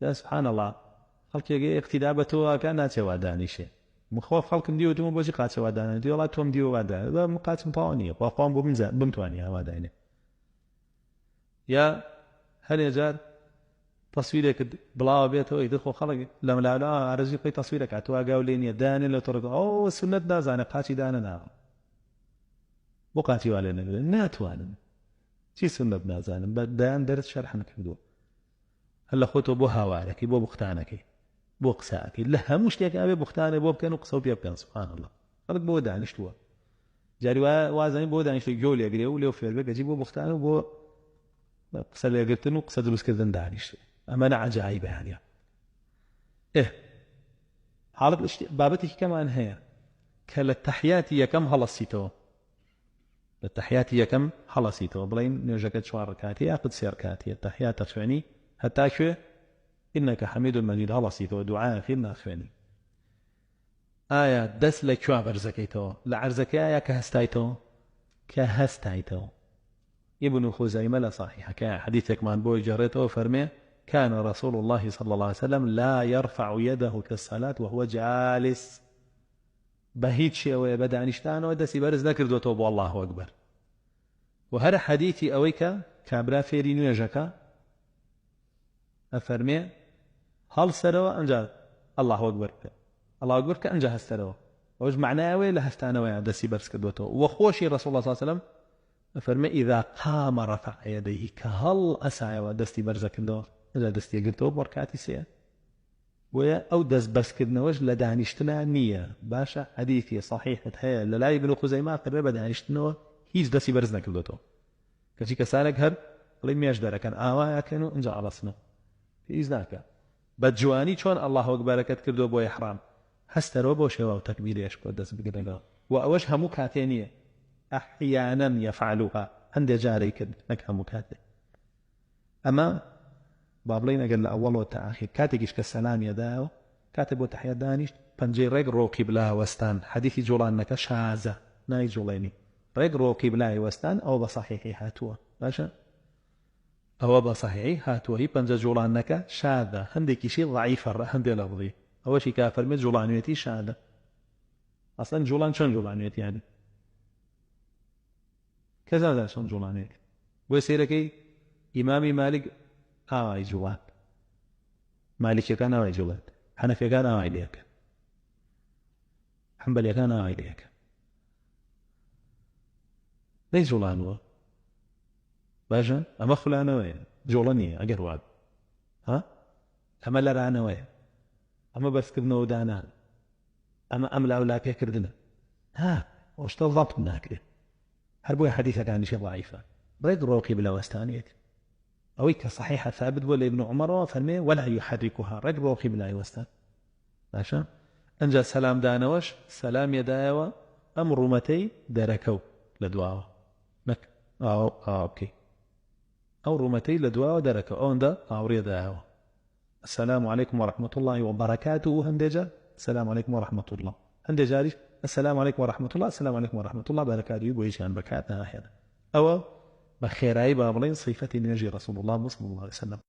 يا سبحان الله خلق اقتدابته كان تواداني شيء مخوف خلق ديو تم بوجي قات تواداني ديو لا توم ديو وادا لا مقاتم طوني وقام بمتواني هذا يعني يا هل يجار تصويرك بلا بيته يدخل خلق لما لا ارزي قي تصويرك اتوا قاولين يداني لو ترك او سنه دازانه قاتي دانا بقاتي ولا ناتوانا شي سنه بنازان بدان درس شرح نكدو هلا خوتو بو هوالك بو بختانك بو قساك لها مش ليك ابي بختانه بو كانوا قسو بيبكن سبحان الله خلق بو دانش تو جاري وازن بو دانش جولي اجري ولو في بقى جيبو بختانه بو قسل قلتنو قصد دروس كذا دانش اما انا عجائب يعني ايه حالة بابتك كمان هي كالتحيات هي كم هلصيتو التحيات هي كم هلصيتو بلين نرجعت شوار ركعتي اخذ سير ركعتي التحيات تفعني حتى شو انك حميد مجيد هلصيتو دعاء خيرنا تفعني آية دس لك شو عرزكيتو لعرزكي آية كهستايتو ابن خزيمة لا صحيح حديثك من بوي جريته فرمي كان رسول الله صلى الله عليه وسلم لا يرفع يده كالصلاة وهو جالس بهيت شيء وبدأ نشتان ودسي برز ذكر دوتوب والله أكبر وهذا حديثي أويك كابرا فيرين يجاكا أفرمي هل سروا أنجا الله أكبر الله أكبر كأنجا هستروا وش معناه وي لهستانوا دسي برز كدوتو وخوشي رسول الله صلى الله عليه وسلم أفرمي إذا قام رفع يديه كهل أسعى ودستي برز كدو إذا دستي قلتو بركاتي سيئة ويا أو دس بس كدنا وجه لدانشتنا نية باشا حديثي صحيح تحيا لا ابن خزيمة قرب دانشتنا هيز دسي برزنا كدوتو كشي كسالك هر قلي مياش دارا كان آوايا كانوا انجا على هيز ذاك بدجواني شون الله أكبر كدو بو إحرام هسترو بو شوا وتكبير يشكو دس بقدنا وأوجه مكاتينية أحيانا يفعلوها عند جاري كد نكها مكاتي أما بابلين قال أول وتأخير كاتيكش كالسلام يداو كاتب وتحيا دانيش بنجي ريق روكي بلا وستان حديثي جولانك شازة ناي جوليني ريق روكي بلا وستان أو بصحيحي هاتوا باشا أو بصحيحي هاتوا هي بنجي جولانك شاذة هندي شيء ضعيف هندي لفظي أول شيء كافر من جولانيتي شاذة أصلا جولان شن جولانيتي يعني كذا ذا شن جولانيتي ويسيركي إمامي مالك آي جولان مالك كان آي جولان حنفي كان آي ليك حنبل كان آي ليك ليس جولان هو باشا أما فلانة وين جولانية أجر وعد ها أما لا رانا وين أما بس كذنا ودانا أما أملا ولا كردنا ها وش تضبط ناكله هربوا حديثك عن شيء ضعيفة ريد روقي بلا وستانيك أويك صحيحة ثابت ولا ابن عمر فرمي ولا يحركها رجل روقي بلا يوستان ماشا أنجا سلام دانوش سلام يدايوا أم رمتي دركو لدواوا مك أوكي أو رمتي لدواوا دركو أو ندا أو ريداوا السلام عليكم ورحمة الله وبركاته هندجا السلام عليكم ورحمة الله هندجا السلام عليكم ورحمة الله السلام عليكم ورحمة الله بركاته يقول عن بكاتنا أحيانا أو بخيراي بابلين صفتي نجي رسول الله صلى الله عليه وسلم